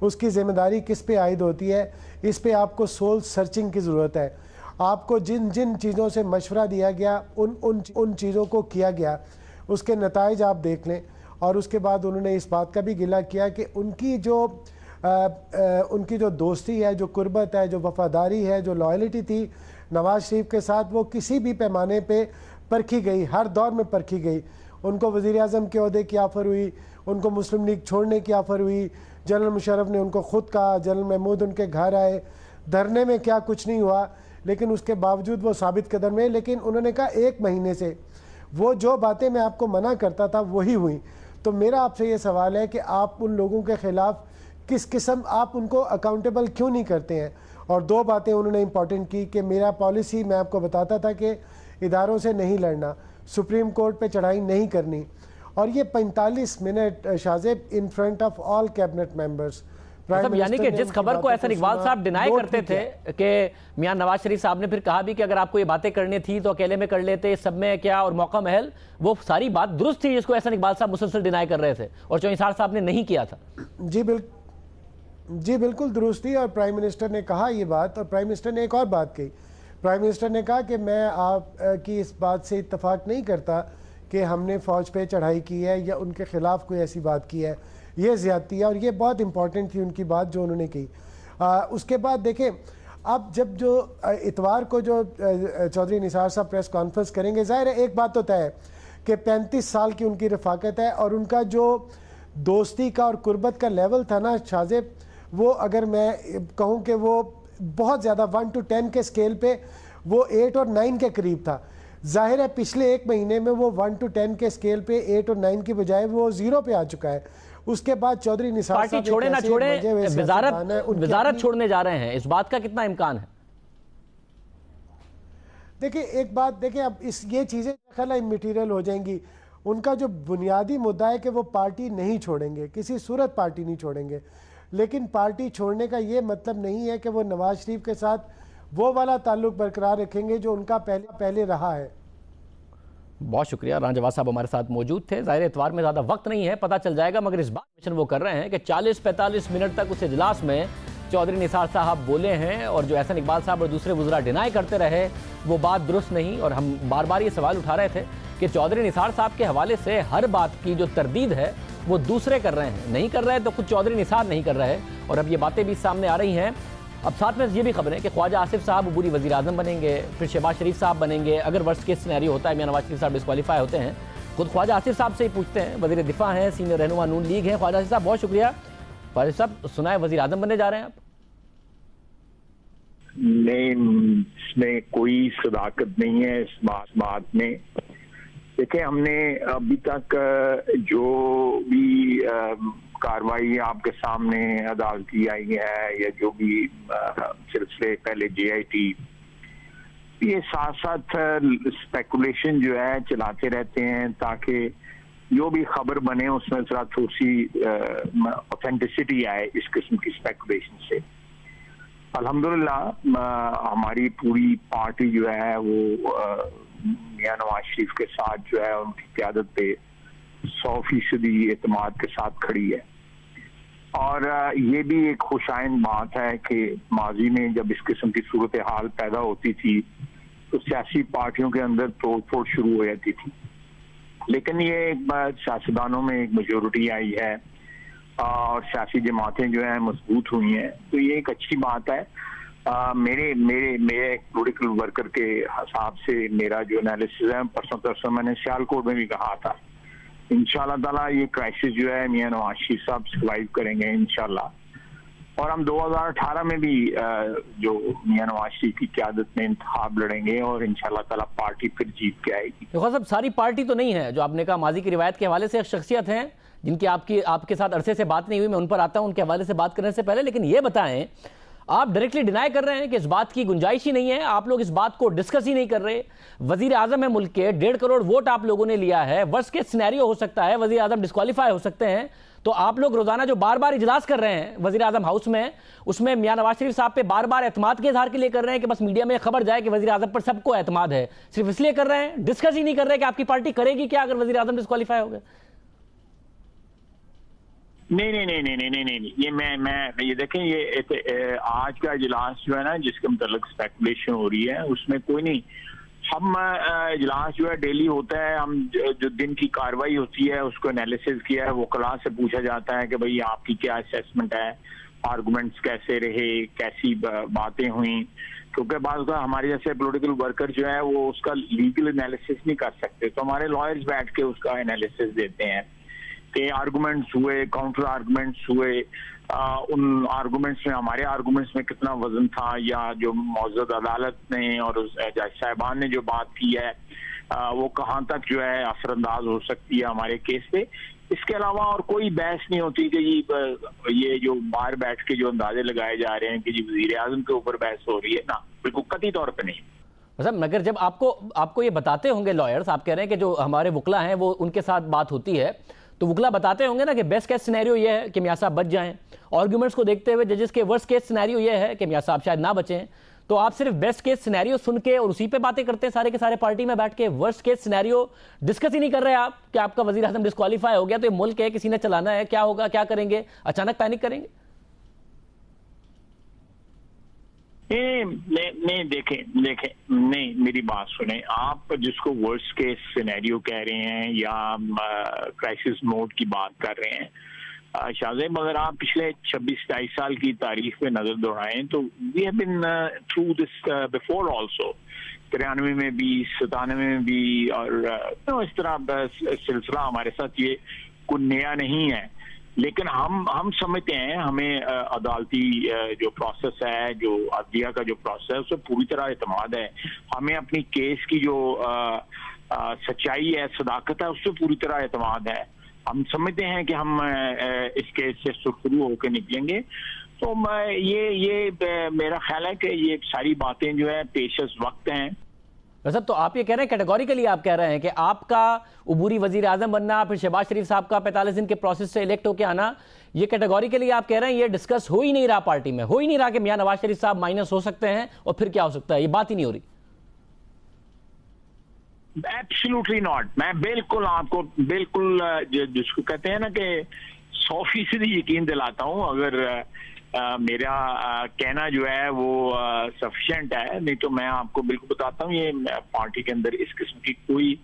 اس کی ذمہ داری کس پہ عائد ہوتی ہے، اس پہ آپ کو سول سرچنگ کی ضرورت ہے. آپ کو جن جن چیزوں سے مشورہ دیا گیا ان چیزوں کو کیا گیا، اس کے نتائج آپ دیکھ لیں. اور اس کے بعد انہوں نے اس بات کا بھی گلہ کیا کہ ان کی جو دوستی ہے، جو قربت ہے، جو وفاداری ہے، جو لائلٹی تھی نواز شریف کے ساتھ، وہ کسی بھی پیمانے پہ پرکھی گئی، ہر دور میں پرکھی گئی. ان کو وزیر اعظم کے عہدے کی آفر ہوئی، ان کو مسلم لیگ چھوڑنے کی آفر ہوئی، جنرل مشرف نے ان کو خود کہا، جنرل محمود ان کے گھر آئے، دھرنے میں کیا کچھ نہیں ہوا، لیکن اس کے باوجود وہ ثابت قدم میں. لیکن انہوں نے کہا 1 مہینے سے وہ جو باتیں میں آپ کو منع کرتا تھا وہی ہوئیں. تو میرا آپ سے یہ سوال ہے کہ آپ ان لوگوں کے خلاف کس قسم آپ ان کو اکاؤنٹیبل کیوں نہیں کرتے ہیں؟ اور 2 باتیں انہوں نے امپورٹنٹ کی کہ میرا پالیسی میں آپ کو بتاتا تھا کہ اداروں سے نہیں لڑنا، سپریم کورٹ پہ چڑھائی نہیں کرنی. اور یہ 45 منٹ شاہ زیب in front of all cabinet members, یعنی کہ جس خبر کو احسن اقبال صاحب ڈینائی کرتے تھے کہ میاں نواز شریف صاحب نے پھر کہا بھی کہ اگر آپ کو یہ باتیں کرنی تھی تو اکیلے میں کر لیتے، سب میں کیا اور موقع محل، وہ ساری بات درست تھی جس کو احسن اقبال صاحب مسلسل ڈینائی کر رہے تھے اور چوہدری نثار صاحب نے نہیں کیا تھا. جی بالکل درست تھی. اور پرائم منسٹر نے کہا یہ بات، اور پرائم منسٹر نے ایک اور بات کہی. پرائم منسٹر نے کہا کہ میں آپ کی اس بات سے اتفاق نہیں کرتا کہ ہم نے فوج پہ چڑھائی کی ہے یا ان کے خلاف کوئی ایسی بات کی ہے، یہ زیادتی ہے. اور یہ بہت امپورٹنٹ تھی ان کی بات جو انہوں نے کی. اس کے بعد دیکھیں اب جب جو اتوار کو جو چودھری نثار صاحب پریس کانفرنس کریں گے، ظاہر ہے ایک بات تو طے ہے کہ 35 سال کی ان کی رفاقت ہے، اور ان کا جو دوستی کا اور قربت کا لیول تھا نا شاہ زیب، وہ اگر میں کہوں کہ وہ بہت زیادہ 1 to 10 کے سکیل پہ وہ 8 اور 9 کے قریب تھا. ظاہر ہے پچھلے 1 مہینے میں وہ 1 to 10 کے سکیل پہ 8 اور 9 کی بجائے وہ 0 پہ آ چکا ہے. اس کے بعد چودھری نثار صاحب پارٹی چھوڑے نہ چھوڑے وزارت چھوڑنے جا رہے ہیں، اس بات کا کتنا امکان ہے؟ دیکھیں ایک بات دیکھیں، اب یہ چیزیں خلا میٹیریل ہو جائیں گی. ان کا جو بنیادی مدعا ہے کہ وہ پارٹی نہیں چھوڑیں گے، کسی صورت پارٹی نہیں چھوڑیں گے. لیکن پارٹی چھوڑنے کا یہ مطلب نہیں ہے کہ وہ نواز شریف کے ساتھ وہ والا تعلق برقرار رکھیں گے جو ان کا پہلے رہا ہے. بہت شکریہ. رانا جواد صاحب ہمارے ساتھ موجود تھے. ظاہر اتوار میں زیادہ وقت نہیں ہے، پتہ چل جائے گا، مگر اس بات مشن وہ کر رہے ہیں کہ 40-45 منٹ تک اس اجلاس میں چودھری نثار صاحب بولے ہیں، اور جو احسن اقبال صاحب اور دوسرے وزراء ڈینائی کرتے رہے وہ بات درست نہیں. اور ہم بار بار یہ سوال اٹھا رہے تھے کہ چودھری نثار صاحب کے حوالے سے ہر بات کی جو تردید ہے وہ دوسرے کر رہے ہیں، نہیں کر رہے تو خود چودھری نثار نہیں کر رہے. اور اب یہ باتیں بھی سامنے آ رہی ہیں. اب ساتھ میں یہ بھی خبر ہے کہ خواجہ آصف صاحب عبوری وزیر اعظم بنیں گے، پھر شہباز شریف صاحب بنیں گے اگر ورسٹ کیس سینیریو ہوتا ہے، میاں نواز شریف صاحب ڈسکوالیفائی ہوتے ہیں. خود خواجہ آصف صاحب سے ہی پوچھتے ہیں، وزیر دفاع ہیں، سینئر رہنما نون لیگ ہیں. خواجہ آصف صاحب بہت شکریہ. خواجہ صاحب سنائے وزیر اعظم بننے جا رہے ہیں آپ؟ نہیں، اس میں کوئی صداقت نہیں ہے اس بات میں. دیکھیں ہم نے ابھی تک جو بھی کاروائی آپ کے سامنے عدالت کی آئی ہے یا جو بھی سلسلے پہلے جے آئی ٹی، یہ ساتھ ساتھ اسپیکولیشن جو ہے چلاتے رہتے ہیں تاکہ جو بھی خبر بنے اس میں ذرا تھوڑی سی اوتھینٹسٹی آئے اس قسم کی اسپیکولیشن سے. الحمدللہ ہماری پوری پارٹی جو ہے وہ میاں نواز شریف کے ساتھ جو ہے ان کی قیادت پہ 100% اعتماد کے ساتھ کھڑی ہے. اور یہ بھی ایک خوشائند بات ہے کہ ماضی میں جب اس قسم کی صورتحال پیدا ہوتی تھی تو سیاسی پارٹیوں کے اندر توڑ پھوڑ شروع ہو جاتی تھی، لیکن یہ ایک بار سیاستدانوں میں ایک میجورٹی آئی ہے اور سیاسی جماعتیں جو ہیں مضبوط ہوئی ہیں، تو یہ ایک اچھی بات ہے. میرے پولیٹیکل ورکر کے حساب سے میرا جو انالیسز ہے پرسوں میں نے سیالکوٹ میں بھی کہا تھا، انشاءاللہ تعالیٰ یہ کرائسس جو ہے میاں نواز شریف صاحب سروائیو کریں گے انشاءاللہ. اور ہم 2018 میں بھی جو میاں نواز شریف کی قیادت میں انتخاب لڑیں گے اور انشاءاللہ تعالیٰ پارٹی پھر جیت کے آئے گی. دیکھو صاحب ساری پارٹی تو نہیں ہے، جو آپ نے کہا ماضی کی روایت کے حوالے سے شخصیت ہیں جن کی آپ کے ساتھ عرصے سے بات نہیں ہوئی، میں ان پر آتا ہوں ان کے حوالے سے بات کرنے سے پہلے. لیکن یہ بتائیں، آپ ڈائریکٹلی ڈینائی کر رہے ہیں کہ اس بات کی گنجائش ہی نہیں ہے، آپ لوگ اس بات کو ڈسکس ہی نہیں کر رہے. وزیر اعظم ہے ملک کے، 1.5 کروڑ ووٹ آپ لوگوں نے لیا ہے، ورسٹ کیس سینیریو ہو سکتا ہے، وزیر اعظم ڈسکوالیفائی ہو سکتے ہیں. تو آپ لوگ روزانہ جو بار بار اجلاس کر رہے ہیں وزیر اعظم ہاؤس میں، اس میں میاں نواز شریف صاحب پہ بار بار اعتماد کے اظہار کے لیے کر رہے ہیں کہ بس میڈیا میں خبر جائے کہ وزیر اعظم پر سب کو اعتماد ہے، صرف اس لیے کر رہے ہیں، ڈسکس ہی نہیں کر رہے کہ آپ کی پارٹی کرے گی کیا اگر وزیر اعظم ڈسکوالیفائی ہو گئے. نہیں یہ میں یہ دیکھیں، یہ آج کا اجلاس جو ہے نا جس کے متعلق اسپیکولیشن ہو رہی ہے اس میں کوئی نہیں. ہم اجلاس جو ہے ڈیلی ہوتا ہے، ہم جو دن کی کاروائی ہوتی ہے اس کو انالیسز کیا ہے، وہ کلاس سے پوچھا جاتا ہے کہ بھئی آپ کی کیا اسیسمنٹ ہے، آرگومنٹس کیسے رہے، کیسی باتیں ہوئیں. کیونکہ بعض کا ہمارے جیسے پولیٹیکل ورکر جو ہے وہ اس کا لیگل انالیسس نہیں کر سکتے، تو ہمارے لائرز بیٹھ کے اس کا انالیسس دیتے ہیں کہ آرگومنٹس ہوئے، کاؤنٹر آرگومنٹس ہوئے، ان آرگومنٹس میں ہمارے آرگومنٹس میں کتنا وزن تھا، یا جو معزز عدالت نے اور جج صاحبان نے جو بات کی ہے وہ کہاں تک جو ہے اثر انداز ہو سکتی ہے ہمارے کیس پہ. اس کے علاوہ اور کوئی بحث نہیں ہوتی کہ یہ جو باہر بیٹھ کے جو اندازے لگائے جا رہے ہیں کہ جی وزیر اعظم کے اوپر بحث ہو رہی ہے، نا، بالکل قطعی طور پہ نہیں. مگر جب آپ کو یہ بتاتے ہوں گے لائرز، آپ کہہ رہے ہیں کہ جو ہمارے وکلا ہیں وہ ان کے ساتھ بات ہوتی ہے، تو وکلا بتاتے ہوں گے نا کہ بیسٹ کیس سینیریو یہ ہے کہ میاں صاحب بچ جائیں، آرگومنٹس کو دیکھتے ہوئے ججز کے ورسٹ کیس سینیریو یہ ہے کہ میاں صاحب شاید نہ بچیں. تو آپ صرف بیسٹ کیس سینیریو سن کے اور اسی پہ باتیں کرتے ہیں سارے کے سارے پارٹی میں بیٹھ کے، ورسٹ کیس سینیریو ڈسکس ہی نہیں کر رہے آپ کہ آپ کا وزیر اعظم ڈسکوالیفائی ہو گیا تو یہ ملک ہے، کسی نے چلانا ہے، کیا ہوگا، کیا کریں گے، اچانک پینک کریں گے؟ نہیں دیکھیں نہیں، میری بات سنیں. آپ جس کو ورسٹ کیس سینیریو کہہ رہے ہیں یا کرائسس موڈ کی بات کر رہے ہیں، شاہزیب اگر آپ پچھلے 26-27 سال کی تاریخ پہ نظر دوڑائیں تو we have been through this before also. 93 میں بھی، 97 میں بھی، اور اس طرح سلسلہ ہمارے ساتھ یہ کوئی نیا نہیں ہے. لیکن ہم سمجھتے ہیں ہمیں عدالتی جو پروسیس ہے، جو عدلیہ کا جو پروسیس ہے، اس سے پوری طرح اعتماد ہے. ہمیں اپنی کیس کی جو سچائی ہے، صداقت ہے، اس سے پوری طرح اعتماد ہے. ہم سمجھتے ہیں کہ ہم اس کیس سے سرخرو ہو کے نکلیں گے. تو یہ میرا خیال ہے کہ یہ ساری باتیں جو ہے پیش از وقت ہیں. صاحب تو آپ یہ کہہ رہے ہیں کیٹیگوریکلی، آپ کہہ رہے ہیں کہ آپ کا عبوری وزیر اعظم بننا، پھر شہباز شریف صاحب کا 45 دن کے پروسیس سے الیکٹ ہو کے آنا، یہ کیٹیگوریکلی آپ کہہ رہے ہیں یہ ڈسکس ہو ہی نہیں رہا پارٹی میں، ہو ہی نہیں رہا کہ میاں نواز شریف صاحب مائنس ہو سکتے ہیں اور پھر کیا ہو سکتا ہے، یہ بات ہی نہیں ہو رہی. Absolutely not. میں بالکل آپ کو بالکل جس کو کہتے ہیں نا کہ 100% یقین دلاتا ہوں. اگر میرا کہنا جو ہے وہ سفیشینٹ ہے، نہیں تو میں آپ کو بالکل بتاتا ہوں یہ پارٹی کے اندر اس قسم کی کوئی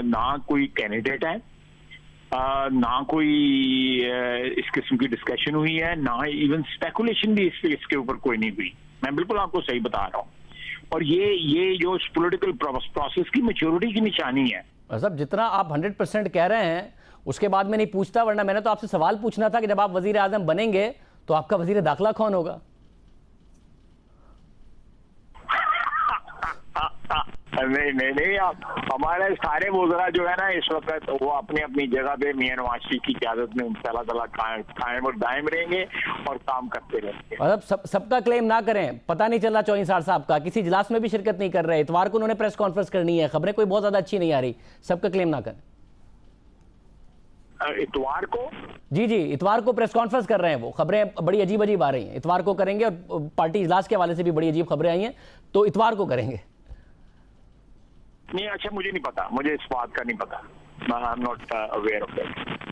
نہ کوئی کینڈیڈیٹ ہے، نہ کوئی اس قسم کی ڈسکشن ہوئی ہے، نہ ایون اسپیکولیشن بھی اس کے اوپر کوئی نہیں ہوئی. میں بالکل آپ کو صحیح بتا رہا ہوں. اور یہ جو پولیٹیکل پروسیس کی میچورٹی کی نشانی ہے. صاحب جتنا آپ 100% کہہ رہے ہیں اس کے بعد میں نہیں پوچھتا، ورنہ میں نے تو آپ سے سوال پوچھنا تھا کہ جب آپ وزیر اعظم بنیں گے تو آپ کا وزیر داخلہ کون ہوگا؟ نہیں ہمارے سارے وزراء جو ہے نا اس وقت وہ اپنی اپنی جگہ پہ میاں نواز شریف کی قیادت میں انشاءاللہ تعالیٰ قائم اور دائم رہیں گے اور کام کرتے رہیں گے. مطلب سب کا کلیم نہ کریں. پتہ نہیں چل رہا چوہی سار صاحب کا کسی اجلاس میں بھی شرکت نہیں کر رہے، اتوار کو انہوں نے پریس کانفرنس کرنی ہے، خبریں کوئی بہت زیادہ اچھی نہیں آ رہی. سب کا کلیم نہ کریں. اتوار کو جی اتوار کو پریس کانفرنس کر رہے ہیں، وہ خبریں بڑی عجیب آ رہی ہیں. اتوار کو کریں گے اور پارٹی اجلاس کے حوالے سے بھی بڑی عجیب خبریں آئی ہیں، تو اتوار کو کریں گے. نہیں اچھا مجھے نہیں پتا، مجھے اس بات کا نہیں پتا. I'm not aware of that.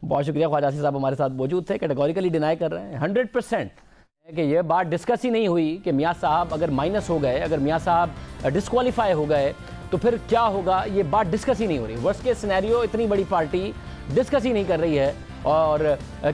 بہت شکریہ. خواجہ آصف صاحب ہمارے ساتھ موجود تھے. کیٹیگوریکلی ڈینائی کر رہے ہیں 100% کہ یہ بات ڈسکس ہی نہیں ہوئی کہ میاں صاحب اگر مائنس ہو گئے، اگر میاں صاحب ڈسکوالیفائی ہو گئے تو پھر کیا ہوگا، یہ بات ڈسکس ہی نہیں ہو رہی. ورسٹ کیس سینیریو اتنی بڑی پارٹی ڈسکس ہی نہیں کر رہی ہے، اور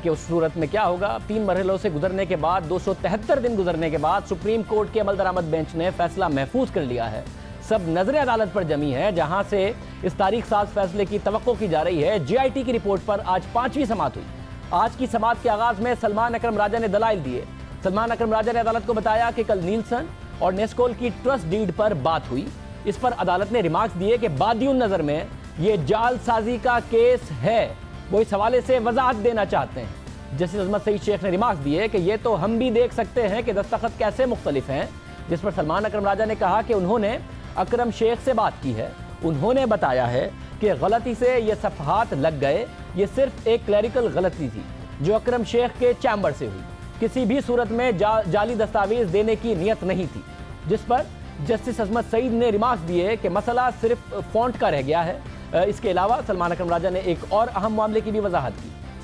کہ اس صورت میں کیا ہوگا. 3 مرحلوں سے گزرنے کے بعد، 273 دن گزرنے کے بعد سپریم کورٹ کے عمل درآمد بینچ نے فیصلہ محفوظ کر لیا ہے. سب نظر عدالت پر جمی ہے، جہاں سے اس تاریخ ساز فیصلے کی توقع کی جا رہی ہے. جی آئی ٹی کی رپورٹ پر آج 5ویں سماعت ہوئی. آج کی سماعت کے آغاز میں سلمان اکرم راجہ نے دلائل دیے. سلمان اکرم راجہ نے عدالت کو بتایا کہ کل نیلسن اور نیسکول کی ٹرسٹ ڈیڈ پر بات ہوئی. اس پر عدالت نے ریمارکس دیے کہ بادی النظر میں یہ جعل سازی کا کیس ہے. وہ اس حوالے سے وضاحت دینا چاہتے ہیں. جسٹس عظمت سعید شیخ نے ریمارکس دیے کہ یہ تو ہم بھی دیکھ سکتے ہیں کہ دستخط کیسے مختلف ہیں. جس پر سلمان اکرم راجہ نے کہا کہ انہوں نے اکرم شیخ سے بات کی ہے، انہوں نے بتایا ہے کہ غلطی سے یہ صفحات لگ گئے، یہ صرف ایک کلیریکل غلطی تھی جو اکرم شیخ کے چیمبر سے ہوئی، کسی بھی صورت میں جعلی دستاویز دینے کی نیت نہیں تھی. جس پر جسٹس عظمت سعید نے ریمارکس دیے کہ مسئلہ صرف فونٹ کا رہ گیا ہے. اس کے علاوہ سلمان اکرم راجہ نے ایک اور اہم معاملے کی بھی وضاحت کی.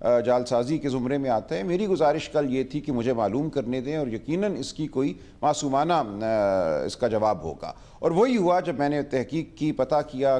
جعلسازی کے زمرے میں آتا ہے. میری گزارش کل یہ تھی کہ مجھے معلوم کرنے دیں اور یقیناً اس کی کوئی معصومانہ اس کا جواب ہوگا. اور وہی ہوا. جب میں نے تحقیق کی, پتہ کیا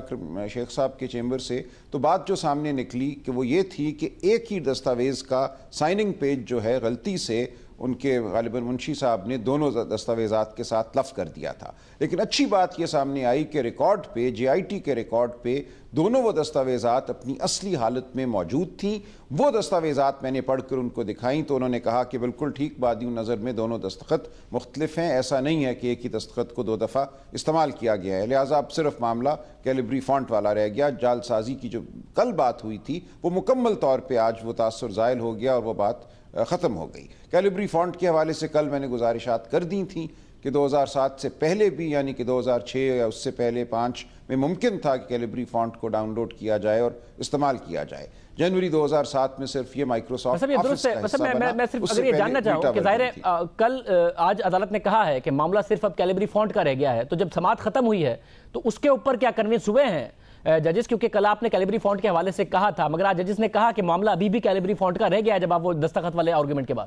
شیخ صاحب کے چیمبر سے, تو بات جو سامنے نکلی کہ وہ یہ تھی کہ ایک ہی دستاویز کا سائننگ پیج جو ہے غلطی سے ان کے غالباً منشی صاحب نے دونوں دستاویزات کے ساتھ لف کر دیا تھا. لیکن اچھی بات یہ سامنے آئی کہ ریکارڈ پہ, جے آئی ٹی کے ریکارڈ پہ دونوں وہ دستاویزات اپنی اصلی حالت میں موجود تھیں. وہ دستاویزات میں نے پڑھ کر ان کو دکھائیں تو انہوں نے کہا کہ بالکل ٹھیک بات, یوں نظر میں دونوں دستخط مختلف ہیں, ایسا نہیں ہے کہ ایک ہی دستخط کو 2 دفعہ استعمال کیا گیا ہے. لہٰذا اب صرف معاملہ کیلیبری فونٹ والا رہ گیا. جعلسازی کی جو کل بات ہوئی تھی وہ مکمل طور پہ آج وہ تاثر زائل ہو گیا اور وہ بات ختم ہو گئی. کیلیبری فونٹ کے حوالے سے کل میں نے گزارشات کر دی تھیں کہ 2007 سے پہلے بھی, یعنی کہ 2006 یا اس سے پہلے 5 میں ممکن تھا کہ کیلیبری فونٹ کو ڈاؤن لوڈ کیا جائے اور استعمال کیا جائے. جنوری 2007 میں صرف یہ مائکروسافٹ آفس کا حصہ بنا. میں صرف اگر یہ جاننا چاہوں کہ ظاہر ہے کل آج عدالت نے کہا ہے کہ معاملہ صرف اب کیلیبری فونٹ کا رہ گیا ہے, تو جب سماعت ختم ہوئی ہے تو اس کے اوپر کیا کنوینس ہوئے ہیں ججز؟ کیونکہ کل آپ نے کیلیبری فونٹ کے حوالے سے کہا تھا, مگر آج ججز نے کہا کہ معاملہ ابھی بھی کیلیبری فونٹ کا رہ گیا ہے جب آپ وہ دستخط والے آرگومنٹ کے بعد.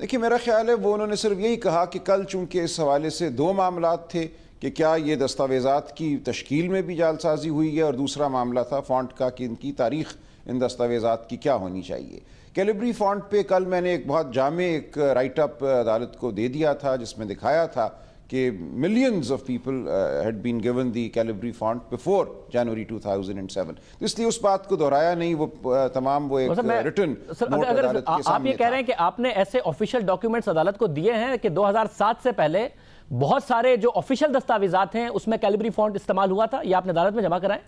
دیکھیے میرا خیال ہے وہ انہوں نے صرف یہی کہا کہ کل چونکہ اس حوالے سے 2 معاملات تھے کہ کیا یہ دستاویزات کی تشکیل میں بھی جعلسازی ہوئی ہے, اور دوسرا معاملہ تھا فونٹ کا کہ ان کی تاریخ ان دستاویزات کی کیا ہونی چاہیے. کیلیبری فونٹ پہ کل میں نے ایک بہت جامع ایک رائٹ اپ عدالت کو دے دیا تھا جس میں دکھایا تھا کہ millions of people had been given the Calibri font before January 2007. اس لیے اس بات کو دہرایا نہیں, وہ تمام وہ ایک ریٹن نوٹ عدالت کے سامنے تھا. آپ یہ کہہ رہے ہیں کہ آپ نے ایسے آفیشیل ڈاکیومنٹس عدالت کو دیے ہیں کہ 2007 سے پہلے بہت سارے جو آفیشیل دستاویزات ہیں اس میں کیلیبری فونٹ استعمال ہوا تھا, یہ آپ نے عدالت میں جمع کرائیں؟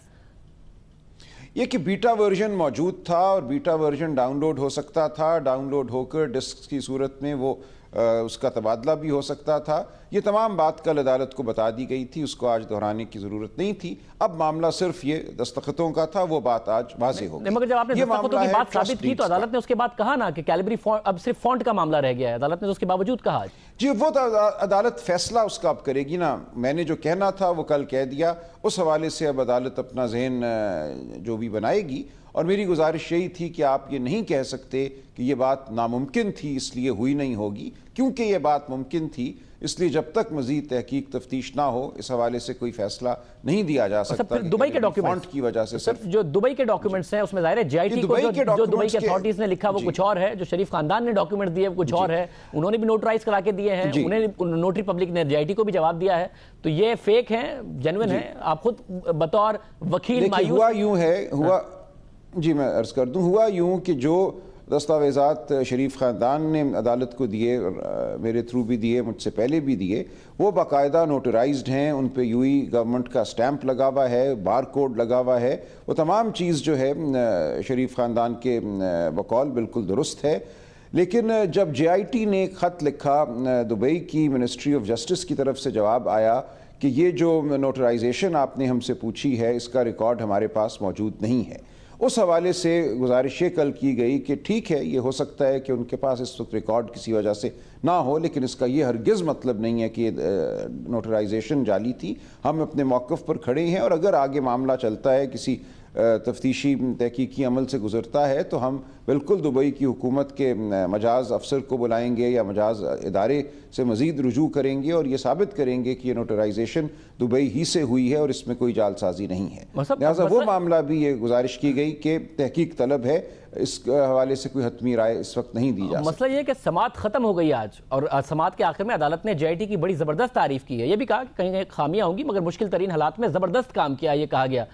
یہ کہ بیٹا ورژن موجود تھا اور بیٹا ورژن ڈاؤن لوڈ ہو سکتا تھا, ڈاؤن لوڈ ہو کر ڈسک کی صورت میں وہ اس کا تبادلہ بھی ہو سکتا تھا. یہ تمام بات کل عدالت کو بتا دی گئی تھی, اس کو آج دہرانے کی ضرورت نہیں تھی. اب معاملہ صرف یہ دستخطوں کا تھا, وہ بات آج واضح ہو گئی. مگر جب آپ نے دستخطوں کی بات ثابت کی تو عدالت نے اس کے بعد کہا نا کہ کیلیبری فونٹ اب صرف فونٹ کا معاملہ رہ گیا ہے, عدالت نے تو اس کے باوجود کہا. جی وہ تو عدالت فیصلہ اس کا اب کرے گی نا. میں نے جو کہنا تھا وہ کل کہہ دیا, اس حوالے سے اب عدالت اپنا ذہن جو بھی بنائے گی. اور میری گزارش یہی تھی کہ آپ یہ نہیں کہہ سکتے کہ یہ بات ناممکن تھی اس لیے ہوئی نہیں ہوگی, کیونکہ یہ بات ممکن تھی, اس لیے جب تک مزید تحقیق تفتیش نہ ہو اس حوالے سے کوئی فیصلہ نہیں دیا جا سکتا. دبئی کے ڈاکیومنٹ کی وجہ سے صرف جو دبئی کے ڈاکیومنٹس ہیں اس میں ظاہر ہے جے آئی ٹی کو جو دبئی کے اتھارٹیز نے لکھا وہ کچھ اور ہے, جو شریف خاندان نے ڈاکیومنٹ دیے وہ کچھ اور ہے, انہوں نے بھی نوٹرائز کرا کے دیے ہیں, انہیں نوٹری پبلک نے جے آئی ٹی کو بھی جواب دیا ہے. تو یہ فیک ہیں جینوئن ہیں؟ آپ خود بطور وکیل مایوس ہوا یوں ہے, جی میں عرض کر دوں, ہوا یوں کہ جو دستاویزات شریف خاندان نے عدالت کو دیے, میرے تھرو بھی دیے, مجھ سے پہلے بھی دیے, وہ باقاعدہ نوٹرائزڈ ہیں, ان پہ یو ای گورنمنٹ کا سٹیمپ لگا ہوا ہے, بار کوڈ لگا ہوا ہے. وہ تمام چیز جو ہے شریف خاندان کے بقول بالکل درست ہے. لیکن جب جے آئی ٹی نے ایک خط لکھا, دبئی کی منسٹری آف جسٹس کی طرف سے جواب آیا کہ یہ جو نوٹرائزیشن آپ نے ہم سے پوچھی ہے اس کا ریکارڈ ہمارے پاس موجود نہیں ہے. اس حوالے سے گزارش یہ کل کی گئی کہ ٹھیک ہے, یہ ہو سکتا ہے کہ ان کے پاس اس وقت ریکارڈ کسی وجہ سے نہ ہو, لیکن اس کا یہ ہرگز مطلب نہیں ہے کہ یہ نوٹرائزیشن جعلی تھی. ہم اپنے موقف پر کھڑے ہیں, اور اگر آگے معاملہ چلتا ہے, کسی تفتیشی تحقیقی عمل سے گزرتا ہے, تو ہم بالکل دبئی کی حکومت کے مجاز افسر کو بلائیں گے یا مجاز ادارے سے مزید رجوع کریں گے اور یہ ثابت کریں گے کہ یہ نوٹرائزیشن دبئی ہی سے ہوئی ہے اور اس میں کوئی جعلسازی نہیں ہے. لہٰذا وہ معاملہ بھی یہ گزارش کی گئی کہ تحقیق طلب ہے, اس حوالے سے کوئی حتمی رائے اس وقت نہیں دی جا سکتی. مسئلہ یہ ہے کہ سماعت ختم ہو گئی آج, اور سماعت کے آخر میں عدالت نے جے آئی ٹی کی بڑی زبردست تعریف کی ہے. یہ بھی کہا کہ کہیں خامیاں ہوں گی مگر مشکل ترین حالات میں زبردست کام کیا, یہ کہا گیا.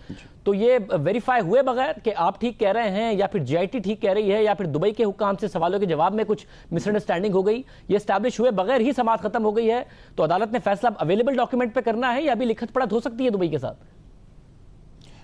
تو یہ ویریفائی ہوئے بغیر کہ آپ ٹھیک کہہ رہے ہیں یا پھر جے آئی ٹی ٹھیک کہہ رہی ہے یا پھر دبئی کے حکام سے سوالوں کے جواب میں کچھ مس انڈرسٹینڈنگ ہو گئی, یہ اسٹیبلش ہوئے بغیر ہی سماعت ختم ہو گئی ہے, تو عدالت نے فیصلہ اویلیبل ڈاکیومنٹ پہ کرنا ہے یا ابھی لکھت پڑھت ہو سکتی ہے دبئی کے ساتھ؟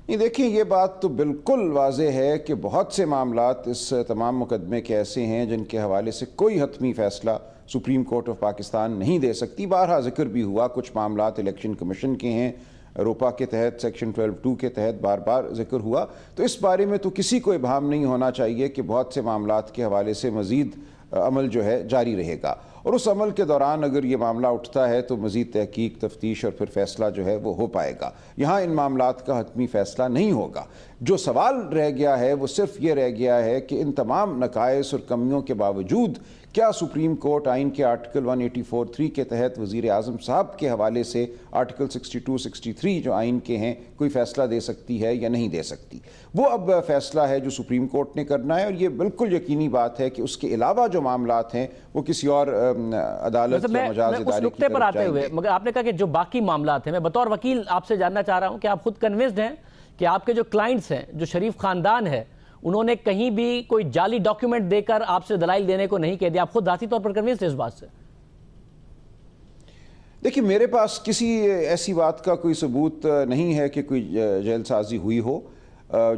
نہیں, دیکھیں یہ بات تو بالکل واضح ہے کہ بہت سے معاملات اس تمام مقدمے کے ایسے ہیں جن کے حوالے سے کوئی حتمی فیصلہ سپریم کورٹ آف پاکستان نہیں دے سکتی. بارہا ذکر بھی ہوا, کچھ معاملات الیکشن کمیشن کے ہیں, روپا کے تحت سیکشن 12(2) کے تحت بار بار ذکر ہوا. تو اس بارے میں تو کسی کو ابہام نہیں ہونا چاہیے کہ بہت سے معاملات کے حوالے سے مزید عمل جو ہے جاری رہے گا. اور اس عمل کے دوران اگر یہ معاملہ اٹھتا ہے تو مزید تحقیق، تفتیش اور پھر فیصلہ جو ہے وہ ہو پائے گا. یہاں ان معاملات کا حتمی فیصلہ نہیں ہوگا. جو سوال رہ گیا ہے وہ صرف یہ رہ گیا ہے کہ ان تمام نقائص اور کمیوں کے باوجود کیا سپریم کورٹ آئین کے آرٹیکل 184(3) کے تحت وزیر اعظم صاحب کے حوالے سے آرٹیکل 62, 63 جو آئین کے ہیں کوئی فیصلہ دے سکتی ہے یا نہیں دے سکتی. وہ اب فیصلہ ہے جو سپریم کورٹ نے کرنا ہے، اور یہ بالکل یقینی بات ہے کہ اس کے علاوہ جو معاملات ہیں وہ کسی اور عدالت یا مجاز ادارے کی طرف پر آتے ہوئے، مگر آپ نے کہا کہ جو باقی معاملات ہیں، میں بطور وکیل آپ سے جاننا چاہ رہا ہوں کہ آپ خود کنونسڈ ہیں کہ آپ کے جو کلائنٹس ہیں، جو شریف خاندان ہے، انہوں نے کہیں بھی کوئی جعلی ڈاکیومنٹ دے کر آپ سے دلائل دینے کو نہیں کہہ دیا؟ آپ خود ذاتی طور پر کنونسڈ ہیں اس بات سے؟ دیکھیں، میرے پاس کسی ایسی بات کا کوئی ثبوت نہیں ہے کہ کوئی جیل سازی ہوئی ہو.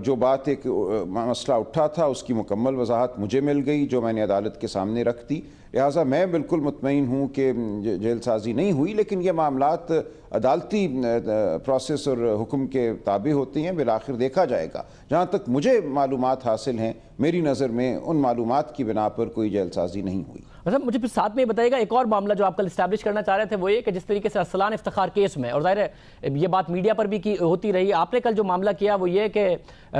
جو بات ایک مسئلہ اٹھا تھا اس کی مکمل وضاحت مجھے مل گئی جو میں نے عدالت کے سامنے رکھ دی. لہٰذا میں بالکل مطمئن ہوں کہ جیل سازی نہیں ہوئی، لیکن یہ معاملات عدالتی پروسیس اور حکم کے تابع ہوتے ہیں. بالآخر دیکھا جائے گا. جہاں تک مجھے معلومات حاصل ہیں، میری نظر میں ان معلومات کی بنا پر کوئی جیل سازی نہیں ہوئی. مطلب مجھے پھر ساتھ میں یہ بتائیے گا، ایک اور معاملہ جو آپ کل اسٹیبلش کرنا چاہ رہے تھے وہ یہ کہ جس طریقے سے ارسلان افتخار کیس میں، اور ظاہر ہے یہ بات میڈیا پر بھی ہوتی رہی، آپ نے کل جو معاملہ کیا وہ یہ کہ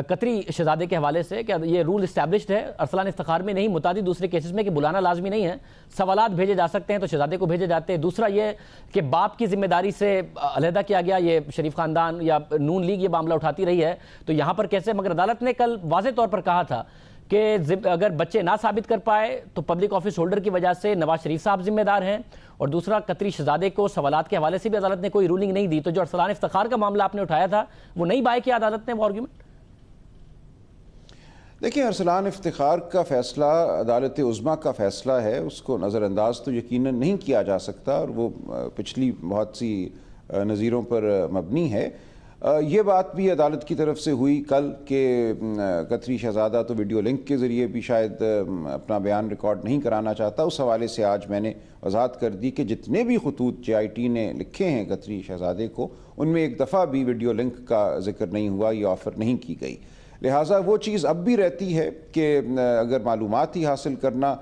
قطری شہزادے کے حوالے سے کہ یہ رول اسٹیبلشڈ ہے ارسلان افتخار میں نہیں، متعدد دوسرے کیسز میں کہ بلانا لازمی نہیں ہے، سوالات بھیجے جا سکتے ہیں تو شہزادے کو بھیجے جاتے ہیں. دوسرا یہ کہ باپ کی ذمہ داری سے علیحدہ کیا گیا، یہ شریف خاندان یا نون لیگ یہ معاملہ اٹھاتی رہی ہے، تو یہاں پر کیسے؟ مگر عدالت نے کل واضح طور پر کہا تھا کہ اگر بچے نہ ثابت کر پائے تو پبلک آفس ہولڈر کی وجہ سے نواز شریف صاحب ذمہ دار ہیں. اور دوسرا قطری شہزادے کو سوالات کے حوالے سے بھی عدالت نے کوئی رولنگ نہیں دی. تو جو ارسلان افتخار کا معاملہ آپ نے اٹھایا تھا وہ نہیں بائے کیا عدالت نے وہ آرگیومنٹ؟ دیکھیں، ارسلان افتخار کا فیصلہ عدالت عظمیٰ کا فیصلہ ہے، اس کو نظر انداز تو یقیناً نہیں کیا جا سکتا، اور وہ پچھلی بہت سی نظیروں پر مبنی ہے. یہ بات بھی عدالت کی طرف سے ہوئی کل کہ قطری شہزادہ تو ویڈیو لنک کے ذریعے بھی شاید اپنا بیان ریکارڈ نہیں کرانا چاہتا. اس حوالے سے آج میں نے وضاحت کر دی کہ جتنے بھی خطوط JIT نے لکھے ہیں قطری شہزادے کو، ان میں ایک دفعہ بھی ویڈیو لنک کا ذکر نہیں ہوا، یہ آفر نہیں کی گئی. لہٰذا وہ چیز اب بھی رہتی ہے کہ اگر معلومات ہی حاصل کرنا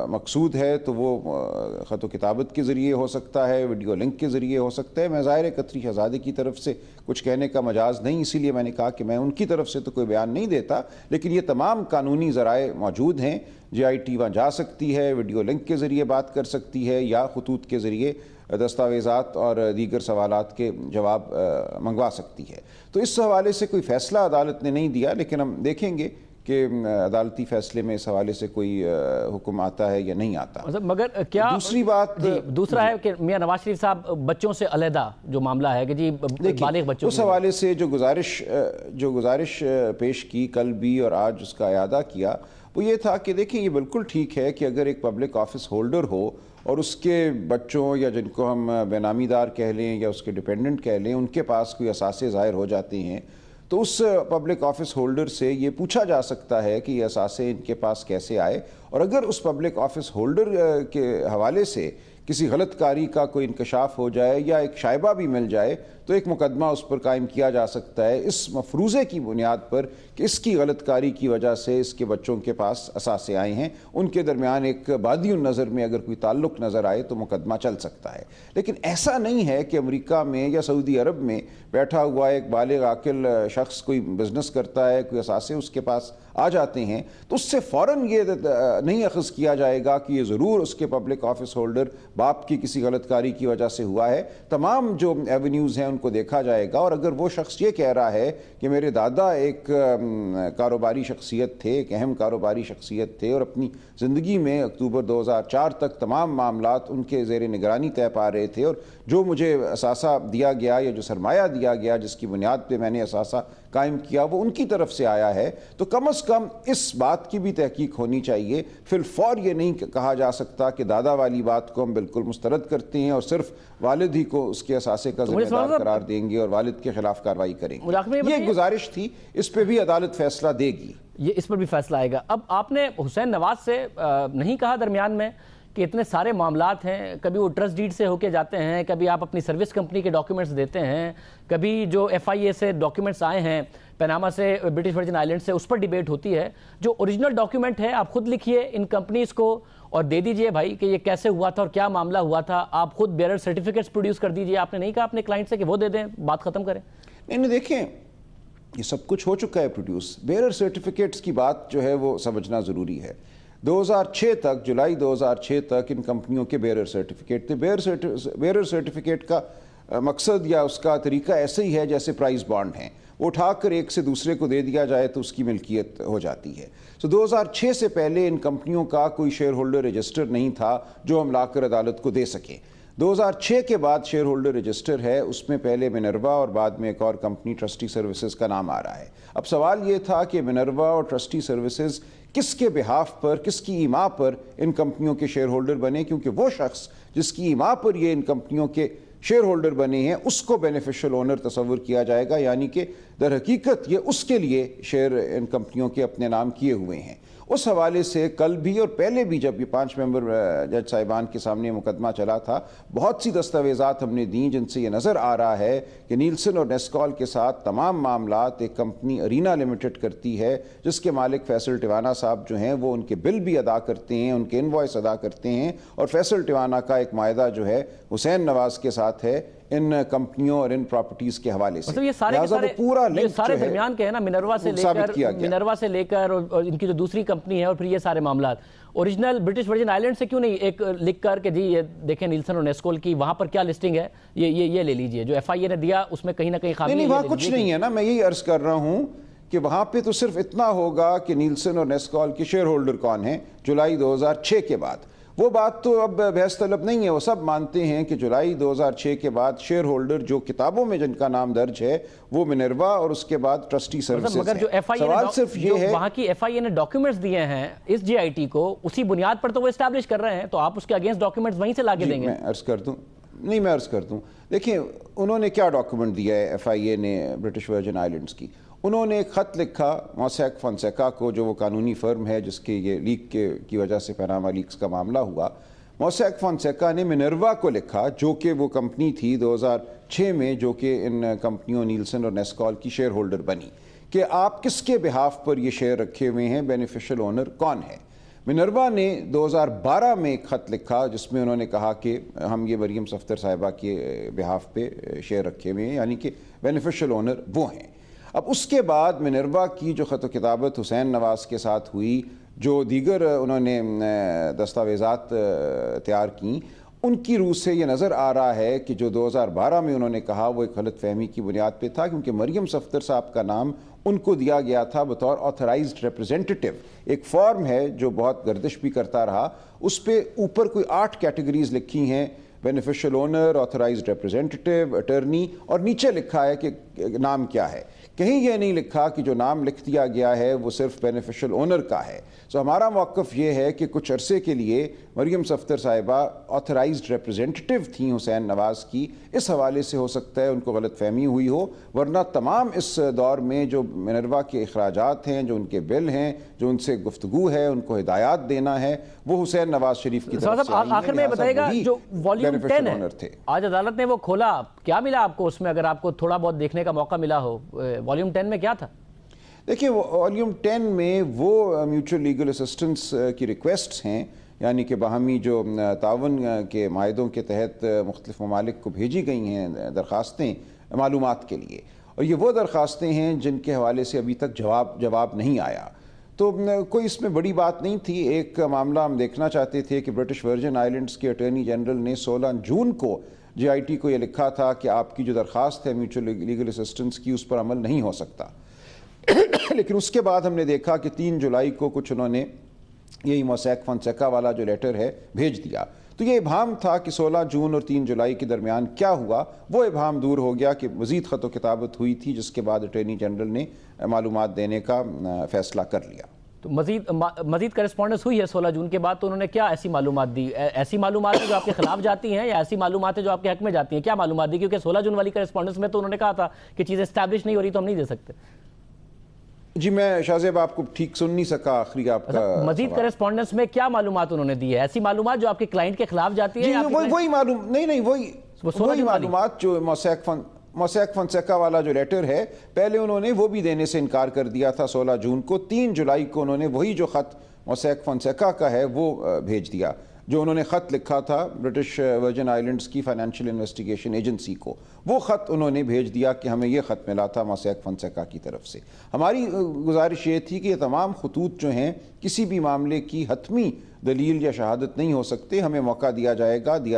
مقصود ہے تو وہ خط و کتابت کے ذریعے ہو سکتا ہے، ویڈیو لنک کے ذریعے ہو سکتا ہے. میں ظاہر قطری شہزادے کی طرف سے کچھ کہنے کا مجاز نہیں، اسی لیے میں نے کہا کہ میں ان کی طرف سے تو کوئی بیان نہیں دیتا، لیکن یہ تمام قانونی ذرائع موجود ہیں. JIT وہاں جا سکتی ہے، ویڈیو لنک کے ذریعے بات کر سکتی ہے، یا خطوط کے ذریعے دستاویزات اور دیگر سوالات کے جواب منگوا سکتی ہے. تو اس حوالے سے کوئی فیصلہ عدالت نے نہیں دیا، لیکن ہم دیکھیں گے کہ عدالتی فیصلے میں اس حوالے سے کوئی حکم آتا ہے یا نہیں آتا. مگر کیا دوسری بات دوسرا ہے کہ میاں نواز شریف صاحب بچوں سے علیحدہ جو معاملہ ہے کہ جی بالغ بچوں، اس حوالے سے جو گزارش پیش کی کل بھی اور آج اس کا اعادہ کیا، وہ یہ تھا کہ دیکھیں یہ بالکل ٹھیک ہے کہ اگر ایک پبلک آفس ہولڈر ہو اور اس کے بچوں یا جن کو ہم بے نامی دار کہہ لیں یا اس کے ڈیپینڈنٹ کہہ لیں، ان کے پاس کوئی اثاثے ظاہر ہو جاتے ہیں، تو اس پبلک آفس ہولڈر سے یہ پوچھا جا سکتا ہے کہ یہ اثاثے ان کے پاس کیسے آئے. اور اگر اس پبلک آفس ہولڈر کے حوالے سے کسی غلط کاری کا کوئی انکشاف ہو جائے یا ایک شائبہ بھی مل جائے تو ایک مقدمہ اس پر قائم کیا جا سکتا ہے اس مفروضے کی بنیاد پر کہ اس کی غلط کاری کی وجہ سے اس کے بچوں کے پاس اثاثے آئے ہیں. ان کے درمیان ایک بادی النظر میں اگر کوئی تعلق نظر آئے تو مقدمہ چل سکتا ہے. لیکن ایسا نہیں ہے کہ امریکہ میں یا سعودی عرب میں بیٹھا ہوا ایک بالغ عاقل شخص کوئی بزنس کرتا ہے، کوئی اثاثے اس کے پاس آ جاتے ہیں تو اس سے فوراً یہ نہیں اخذ کیا جائے گا کہ یہ ضرور اس کے پبلک آفس ہولڈر باپ کی کسی غلط کاری کی وجہ سے ہوا ہے. تمام جو ایونیوز ہیں ان کو دیکھا جائے گا، اور اگر وہ شخص یہ کہہ رہا ہے کہ میرے دادا ایک کاروباری شخصیت تھے، ایک اہم کاروباری شخصیت تھے، اور اپنی زندگی میں اکتوبر 2004 تک تمام معاملات ان کے زیر نگرانی طے پا رہے تھے، اور جو مجھے اثاثہ دیا گیا یا جو سرمایہ دیا گیا جس کی بنیاد پہ میں نے اثاثہ قائم کیا وہ ان کی طرف سے آیا ہے، تو کم از کم اس بات کی بھی تحقیق ہونی چاہیے. فی الفور یہ نہیں کہا جا سکتا کہ دادا والی بات کو ہم بالکل مسترد کرتے ہیں اور صرف والد ہی کو اس کے اثاثے کا ذمہ دار قرار دیں گے اور والد کے خلاف کارروائی کریں گے. یہ گزارش تھی، اس پہ بھی عدالت فیصلہ دے گی، یہ اس پر بھی فیصلہ آئے گا. اب آپ نے حسین نواز سے نہیں کہا درمیان میں کہ اتنے سارے معاملات ہیں، کبھی وہ ٹرسٹ ڈیڈ سے ہو کے جاتے ہیں، کبھی آپ اپنی سروس کمپنی کے ڈاکیومنٹس دیتے ہیں، کبھی جو FIA سے ڈاکیومنٹس آئے ہیں پیناما سے، برٹش ورجن آئلینڈ سے، اس پر ڈیبیٹ ہوتی ہے. جو اوریجنل ڈاکیومنٹ ہے آپ خود لکھیے ان کمپنیز کو اور دے دیجئے بھائی کہ یہ کیسے ہوا تھا اور کیا معاملہ ہوا تھا. آپ خود بیئرر سرٹیفکیٹس پروڈیوس کر دیجئے. آپ نے نہیں کہا اپنے کلائنٹ سے کہ وہ دے دیں, بات ختم کریں. نہیں دیکھیں, یہ سب کچھ ہو چکا ہے پروڈیوس. بیئرر سرٹیفکیٹس کی بات جو ہے وہ سمجھنا ضروری ہے. 2006 تک, جولائی 2006 تک ان کمپنیوں کے بیئرر سرٹیفکیٹ تھے. بیئرر سرٹیفکیٹ کا مقصد یا اس کا طریقہ ایسے ہی ہے جیسے پرائز بانڈ ہیں, وہ اٹھا کر ایک سے دوسرے کو دے دیا جائے تو اس کی ملکیت ہو جاتی ہے. 2006 سے پہلے ان کمپنیوں کا کوئی شیئر ہولڈر رجسٹر نہیں تھا جو ہم لا کر عدالت کو دے سکیں. 2006 کے بعد شیئر ہولڈر رجسٹر ہے, اس میں پہلے منروا اور بعد میں ایک اور کمپنی ٹرسٹی سروسز کا نام آ رہا ہے. اب سوال یہ تھا کہ منروا اور ٹرسٹی سروسز کس کے بہاف پر, کس کی ایما پر ان کمپنیوں کے شیئر ہولڈر بنے, کیونکہ وہ شخص جس کی ایما پر یہ ان کمپنیوں کے شیئر ہولڈر بنے ہیں اس کو بینیفیشل اونر تصور کیا جائے گا, یعنی کہ در حقیقت یہ اس کے لیے شیئر ان کمپنیوں کے اپنے نام کیے ہوئے ہیں. اس حوالے سے کل بھی اور پہلے بھی جب یہ 5 ممبر جج صاحبان کے سامنے مقدمہ چلا تھا, بہت سی دستاویزات ہم نے دیں جن سے یہ نظر آ رہا ہے کہ نیلسن اور نیسکال کے ساتھ تمام معاملات ایک کمپنی ارینا لمیٹڈ کرتی ہے, جس کے مالک فیصل ٹیوانا صاحب جو ہیں وہ ان کے بل بھی ادا کرتے ہیں, ان کے انوائس ادا کرتے ہیں, اور فیصل ٹیوانا کا ایک معاہدہ جو ہے حسین نواز کے ساتھ ہے ان کمپنیوں اور ان پراپرٹیز کے حوالے سے. یہ سارے درمیان کے ہیں نا, منروا سے لے کر اور ان کی جو دوسری کمپنی ہے, اور پھر یہ سارے معاملات اوریجنل برٹش ورجن آئلینڈ سے کیوں نہیں ایک لکھ کر کہ جی یہ دیکھیں نیلسن اور نیسکول کی وہاں پر کیا لسٹنگ ہے, یہ لے لیجئے. جو ایف آئی اے نے دیا اس میں کہیں نہ کہیں خامی نہیں, وہاں کچھ نہیں ہے نا. میں یہی عرض کر رہا ہوں کہ وہاں پہ تو صرف اتنا ہوگا کہ نیلسن اور نیسکال کے شیئر ہولڈر کون ہیں جولائی 2006 کے بعد. وہ بات تو اب بحث طلب نہیں ہے, وہ سب مانتے ہیں کہ جولائی 2006 کے بعد شیئر ہولڈر جو کتابوں میں جن کا نام درج ہے وہ منروا اور اس کے بعد ٹرسٹی سروسز. مگر جو ایف آئی اے سوال صرف یہ ہے, وہاں کی ایف آئی اے نے ڈاکیومنٹس دیے ہیں اس جی آئی ٹی کو, اسی بنیاد پر تو وہ اسٹیبلش کر رہے ہیں, تو آپ اس کے اگینسٹ ڈاکیومنٹس وہیں سے لا کے دیں گے. میں عرض کر دوں دیکھیں انہوں نے کیا ڈاکیومنٹ دیا ہے ایف آئی اے نے برٹش ورجن آئلینڈز کی. انہوں نے ایک خط لکھا موسیک فونسیکا کو, جو وہ قانونی فرم ہے جس کے یہ لیک کی وجہ سے پاناما لیکس کا معاملہ ہوا. موسیک فونسیکا نے منروا کو لکھا, جو کہ وہ کمپنی تھی 2006 میں جو کہ ان کمپنیوں نیلسن اور نیسکال کی شیئر ہولڈر بنی, کہ آپ کس کے بہاف پر یہ شیئر رکھے ہوئے ہیں, بینیفیشل اونر کون ہے. منروا نے 2012 میں ایک خط لکھا جس میں انہوں نے کہا کہ ہم یہ مریم صفدر صاحبہ کے بہاف پہ شیئر رکھے ہوئے ہیں, یعنی کہ بینیفیشل اونر وہ ہیں. اب اس کے بعد منروا کی جو خط و کتابت حسین نواز کے ساتھ ہوئی, جو دیگر انہوں نے دستاویزات تیار کیں, ان کی روح سے یہ نظر آ رہا ہے کہ جو 2012 میں انہوں نے کہا وہ ایک غلط فہمی کی بنیاد پہ تھا, کیونکہ مریم صفدر صاحب کا نام ان کو دیا گیا تھا بطور آتھرائزڈ ریپریزنٹیٹیو. ایک فارم ہے جو بہت گردش بھی کرتا رہا, اس پہ اوپر کوئی 8 کیٹیگریز لکھی ہیں, beneficial owner, authorised representative, attorney, اور نیچے لکھا ہے کہ نام کیا ہے. کہیں یہ نہیں لکھا کہ جو نام لکھ دیا گیا ہے وہ صرف بینیفیشل اونر کا ہے. سو ہمارا موقف یہ ہے کہ کچھ عرصے کے لیے مریم صفدر صاحبہ آتھرائزڈ ریپریزنٹیٹیو تھیں حسین نواز کی, اس حوالے سے ہو سکتا ہے ان کو غلط فہمی ہوئی ہو, ورنہ تمام اس دور میں جو منروا کے اخراجات ہیں, جو ان کے بل ہیں, جو ان سے گفتگو ہے, ان کو ہدایات دینا ہے, وہ حسین نواز شریف کی طرف سے آئی ہیں. آخر میں بتائے گا جو والیوم 10 ہے آج عدالت نے وہ کھولا, کیا ملا آپ کو اس میں, اگر آپ کو تھوڑا بہت دیکھنے کا موقع ملا ہو, والیوم 10 میں کیا تھا؟ دیکھیں والیوم 10 میں وہ میوچل لیگل اسسٹنس کی ریکویسٹس ہیں, یعنی کہ باہمی جو تعاون کے معاہدوں کے تحت مختلف ممالک کو بھیجی گئی ہیں درخواستیں معلومات کے لیے, اور یہ وہ درخواستیں ہیں جن کے حوالے سے ابھی تک جواب نہیں آیا. تو کوئی اس میں بڑی بات نہیں تھی. ایک معاملہ ہم دیکھنا چاہتے تھے کہ برٹش ورجن آئلینڈز کے اٹارنی جنرل نے 16 جون کو جی آئی ٹی کو یہ لکھا تھا کہ آپ کی جو درخواست ہے میوچل لیگل اسسٹنس کی اس پر عمل نہیں ہو سکتا. لیکن اس کے بعد ہم نے دیکھا کہ 3 جولائی کو کچھ انہوں نے یہی موسیک فونسیکا والا جو لیٹر ہے بھیج دیا. تو یہ ابہام تھا کہ 16 جون اور 3 جولائی کے درمیان کیا ہوا, وہ ابہام دور ہو گیا کہ مزید خط و کتابت ہوئی تھی, جس کے بعد اٹارنی جنرل نے معلومات دینے کا فیصلہ کر لیا. تو مزید کرسپونڈنس ہوئی ہے 16 جون کے بعد, تو انہوں نے کیا ایسی معلومات دی؟ ایسی معلومات ہیں جو آپ کے خلاف جاتی ہیں یا ایسی معلومات ہیں جو آپ کے حق میں جاتی ہیں؟ کیا معلومات دی؟ کیونکہ 16 جون والی کرسپونڈنس میں تو انہوں نے کہا تھا کہ چیزیں اسٹیبلش نہیں ہو رہی تو ہم نہیں دے سکتے. جی میں شاہزیب آپ کو ٹھیک سن نہیں سکا آخری آپ کا مزید کرسپونڈنس میں کیا معلومات انہوں نے دی ہے؟ ایسی معلومات جو آپ کے کلائنٹ کے خلاف جاتی ہے؟ وہی معلومات جو موسیک فونسیکا والا جو لیٹر ہے, پہلے انہوں نے وہ بھی دینے سے انکار کر دیا تھا 16 جون کو. 3 جولائی کو انہوں نے وہی جو خط موسیک فونسیکا کا ہے وہ بھیج دیا، جو انہوں نے خط لکھا تھا برٹش ورجن آئلینڈز کی فائنینشیل انویسٹیگیشن ایجنسی کو، وہ خط انہوں نے بھیج دیا کہ ہمیں یہ خط ملا تھا موسیک فونسیکا کی طرف سے۔ ہماری گزارش یہ تھی کہ یہ تمام خطوط جو ہیں کسی بھی معاملے کی حتمی دلیل یا شہادت نہیں ہو سکتے، ہمیں موقع دیا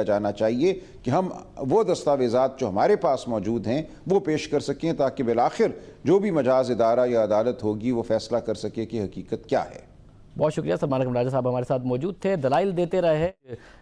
جانا چاہیے کہ ہم وہ دستاویزات جو ہمارے پاس موجود ہیں وہ پیش کر سکیں، تاکہ بالآخر جو بھی مجاز ادارہ یا عدالت ہوگی وہ فیصلہ کر سکے کہ حقیقت کیا ہے۔ بہت شکریہ سلمان اکرم راجہ صاحب ہمارے ساتھ موجود تھے، دلائل دیتے رہے،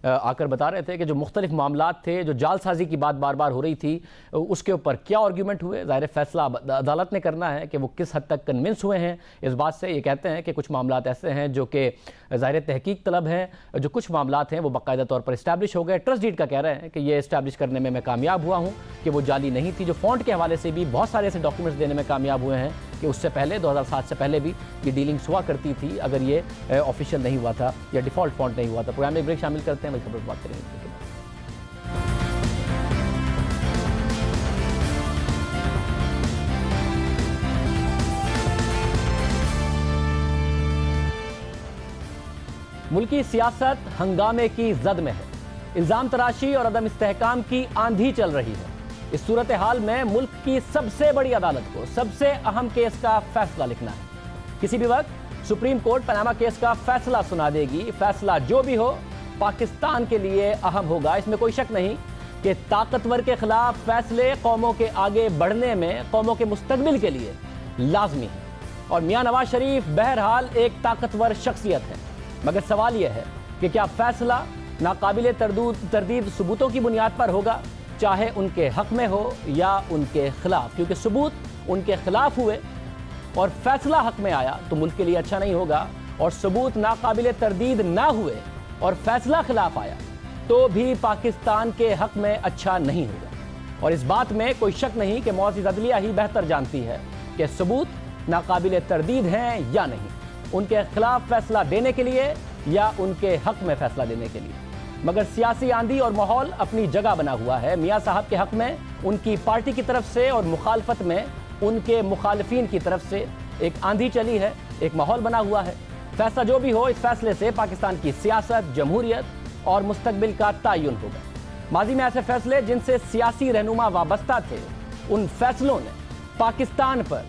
آ کر بتا رہے تھے کہ جو مختلف معاملات تھے، جو جال سازی کی بات بار بار ہو رہی تھی، اس کے اوپر کیا آرگیومنٹ ہوئے۔ ظاہر فیصلہ عدالت نے کرنا ہے کہ وہ کس حد تک کنونس ہوئے ہیں اس بات سے۔ یہ کہتے ہیں کہ کچھ معاملات ایسے ہیں جو کہ ظاہر تحقیق طلب ہیں، جو کچھ معاملات ہیں وہ باقاعدہ طور پر اسٹیبلش ہو گئے۔ ٹرسٹ ڈیڈ کا کہہ رہے ہیں کہ یہ اسٹیبلش کرنے میں کامیاب ہوا ہوں کہ وہ جعلی نہیں تھی۔ جو فونٹ کے حوالے سے بھی بہت سارے ایسے ڈاکیومنٹس دینے میں کامیاب ہوئے ہیں کہ اس سے پہلے 2007 سے پہلے بھی یہ ڈیلنگز ہوا کرتی تھی اگر یہ آفیشیل نہیں ہوا تھا یا ڈیفالٹ فونٹ نہیں ہوا تھا۔ پروگرام میں ایک بریک شامل کرتے ہیں، میں خبر بات کریں گے۔ ملکی سیاست ہنگامے کی زد میں ہے، الزام تراشی اور عدم استحکام کی آندھی چل رہی ہے۔ اس صورتحال میں ملک کی سب سے بڑی عدالت کو سب سے اہم کیس کا فیصلہ لکھنا ہے۔ کسی بھی وقت سپریم کورٹ پاناما کیس کا فیصلہ سنا دے گی۔ فیصلہ جو بھی ہو پاکستان کے لیے اہم ہوگا، اس میں کوئی شک نہیں کہ طاقتور کے خلاف فیصلے قوموں کے آگے بڑھنے میں، قوموں کے مستقبل کے لیے لازمی ہیں۔ اور میاں نواز شریف بہرحال ایک طاقتور شخصیت ہے، مگر سوال یہ ہے کہ کیا فیصلہ ناقابل تردید ثبوتوں کی بنیاد پر ہوگا، چاہے ان کے حق میں ہو یا ان کے خلاف؟ کیونکہ ثبوت ان کے خلاف ہوئے اور فیصلہ حق میں آیا تو ملک کے لیے اچھا نہیں ہوگا، اور ثبوت ناقابل تردید نہ ہوئے اور فیصلہ خلاف آیا تو بھی پاکستان کے حق میں اچھا نہیں ہوگا۔ اور اس بات میں کوئی شک نہیں کہ معزز عدلیہ ہی بہتر جانتی ہے کہ ثبوت ناقابل تردید ہیں یا نہیں، ان کے خلاف فیصلہ دینے کے لیے یا ان کے حق میں فیصلہ دینے کے لیے۔ مگر سیاسی آندھی اور ماحول اپنی جگہ بنا ہوا ہے۔ میاں صاحب کے حق میں ان کی پارٹی کی طرف سے اور مخالفت میں ان کے مخالفین کی طرف سے ایک آندھی چلی ہے، ایک ماحول بنا ہوا ہے۔ فیصلہ جو بھی ہو، اس فیصلے سے پاکستان کی سیاست، جمہوریت اور مستقبل کا تعین ہوگا۔ ماضی میں ایسے فیصلے جن سے سیاسی رہنما وابستہ تھے، ان فیصلوں نے پاکستان پر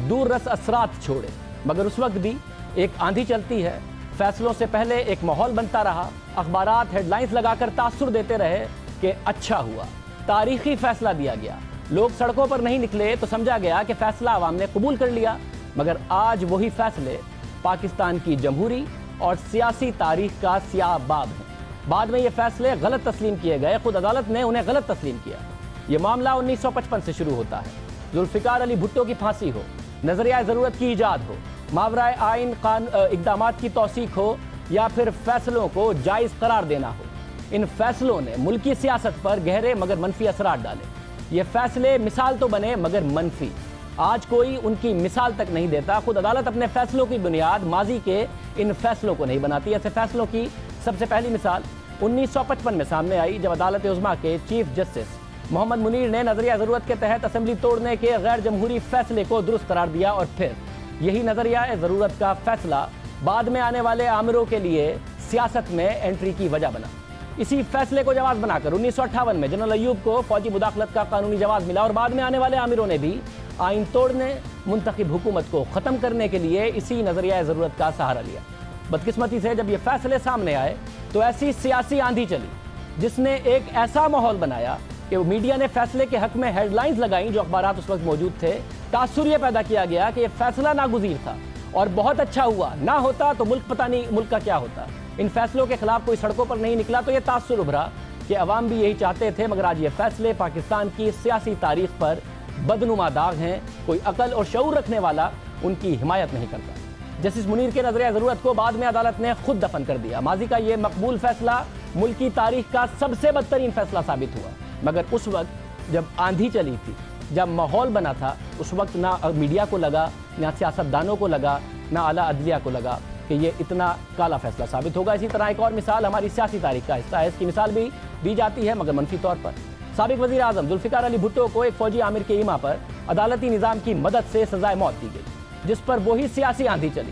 دور رس اثرات چھوڑے، مگر اس وقت بھی ایک آندھی چلتی ہے۔ فیصلوں سے پہلے ایک ماحول بنتا رہا، اخبارات ہیڈ لائنز لگا کر تاثر دیتے رہے کہ اچھا ہوا، تاریخی فیصلہ دیا گیا۔ لوگ سڑکوں پر نہیں نکلے تو سمجھا گیا کہ فیصلہ عوام نے قبول کر لیا، مگر آج وہی فیصلے پاکستان کی جمہوری اور سیاسی تاریخ کا سیاہ باب ہیں۔ بعد میں یہ فیصلے غلط تسلیم کیے گئے، خود عدالت نے انہیں غلط تسلیم کیا۔ یہ معاملہ 1955 سے شروع ہوتا ہے۔ ذوالفقار علی بھٹو کی پھانسی ہو، نظریہ ضرورت کی ایجاد ہو، ماورائے آئین اقدامات کی توثیق ہو یا پھر فیصلوں کو جائز قرار دینا ہو، ان فیصلوں نے ملکی سیاست پر گہرے مگر منفی اثرات ڈالے۔ یہ فیصلے مثال تو بنے مگر منفی۔ آج کوئی ان کی مثال تک نہیں دیتا۔ خود عدالت اپنے فیصلوں کی بنیاد ماضی کے ان فیصلوں کو نہیں بناتی۔ ایسے فیصلوں کی سب سے پہلی مثال 1955 میں سامنے آئی، جب عدالت عظمیٰ کے چیف جسٹس محمد منیر نے نظریہ ضرورت کے تحت اسمبلی توڑنے کے غیر جمہوری فیصلے کو درست قرار دیا، اور پھر یہی نظریہ ضرورت کا فیصلہ بعد میں آنے والے آمروں کے لیے سیاست میں انٹری کی وجہ بنا۔ اسی فیصلے کو جواز بنا کر 1958 میں جنرل ایوب کو فوجی مداخلت کا قانونی جواز ملا، اور بعد میں آنے والے آمروں نے بھی آئین توڑنے، منتخب حکومت کو ختم کرنے کے لیے اسی نظریہ ضرورت کا سہارا لیا۔ بدقسمتی سے جب یہ فیصلے سامنے آئے تو ایسی سیاسی آندھی چلی جس نے ایک ایسا ماحول بنایا کہ میڈیا نے فیصلے کے حق میں ہیڈ لائنز لگائیں جو اخبارات اس وقت موجود تھے۔ تاثر یہ پیدا کیا گیا کہ یہ فیصلہ ناگزیر تھا اور بہت اچھا ہوا، نہ ہوتا تو ملک پتہ نہیں ملک کا کیا ہوتا۔ ان فیصلوں کے خلاف کوئی سڑکوں پر نہیں نکلا تو یہ تاثر ابھرا کہ عوام بھی یہی چاہتے تھے، مگر آج یہ فیصلے پاکستان کی سیاسی تاریخ پر بدنما داغ ہیں۔ کوئی عقل اور شعور رکھنے والا ان کی حمایت نہیں کرتا۔ جسٹس منیر کے نظریہ ضرورت کو بعد میں عدالت نے خود دفن کر دیا۔ ماضی کا یہ مقبول فیصلہ ملکی تاریخ کا سب سے بدترین فیصلہ ثابت ہوا، مگر اس وقت جب آندھی چلی تھی، جب ماحول بنا تھا، اس وقت نہ میڈیا کو لگا، نہ سیاستدانوں کو لگا، نہ اعلیٰ عدلیہ کو لگا کہ یہ اتنا کالا فیصلہ ثابت ہوگا۔ اسی طرح ایک اور مثال ہماری سیاسی تاریخ کا حصہ ہے، اس کی مثال بھی دی جاتی ہے مگر منفی طور پر۔ سابق وزیر اعظم ذوالفقار علی بھٹو کو ایک فوجی عامر کے ایما پر عدالتی نظام کی مدد سے سزائے موت دی گئی، جس پر وہی سیاسی آندھی چلی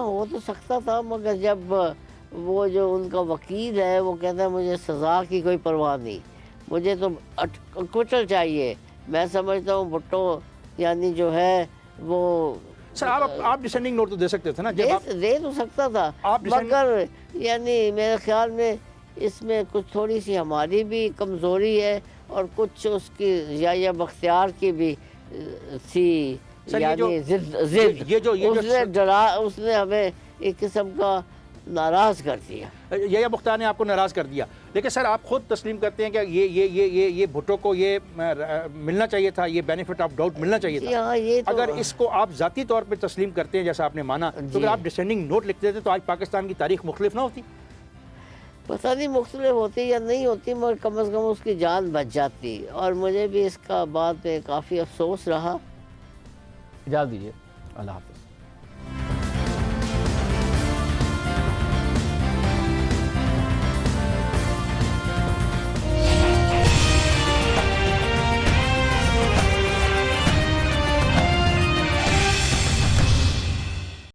ہو تو سکتا تھا، مگر جب وہ جو ان کا وکیل ہے وہ کہتا ہے مجھے سزا کی کوئی پرواہ نہیں، مجھے تو کوٹل چاہیے، میں سمجھتا ہوں بھٹو یعنی جو ہے وہ سر آپ ڈسینڈنگ نوٹ تو دے سکتے تھے نا، جب آپ دے تو سکتا تھا، آپ مگر یعنی میرے خیال میں اس میں کچھ تھوڑی سی ہماری بھی کمزوری ہے اور کچھ اس کی یا بختیار کی بھی تھی، یعنی اس نے ہمیں ایک قسم کا ناراض کر دیا، یا بختیار نے آپ کو ناراض کر دیا، لیکن سر آپ خود تسلیم کرتے ہیں کہ یہ بھٹو کو یہ ملنا چاہیے تھا، یہ بینیفٹ آف ڈاؤٹ ملنا چاہیے تھا؟ ہاں یہ اگر اس کو آپ ذاتی طور پہ تسلیم کرتے ہیں جیسا آپ نے مانا، تو اگر آپ ڈسینڈنگ نوٹ لکھتے تھے تو آج پاکستان کی تاریخ مختلف نہ ہوتی؟ پتہ نہیں مختلف ہوتی یا نہیں ہوتی، مگر کم از کم اس کی جان بچ جاتی، اور مجھے بھی اس کا بعد میں کافی افسوس رہا۔ اجازت دیجیے، اللہ حافظ۔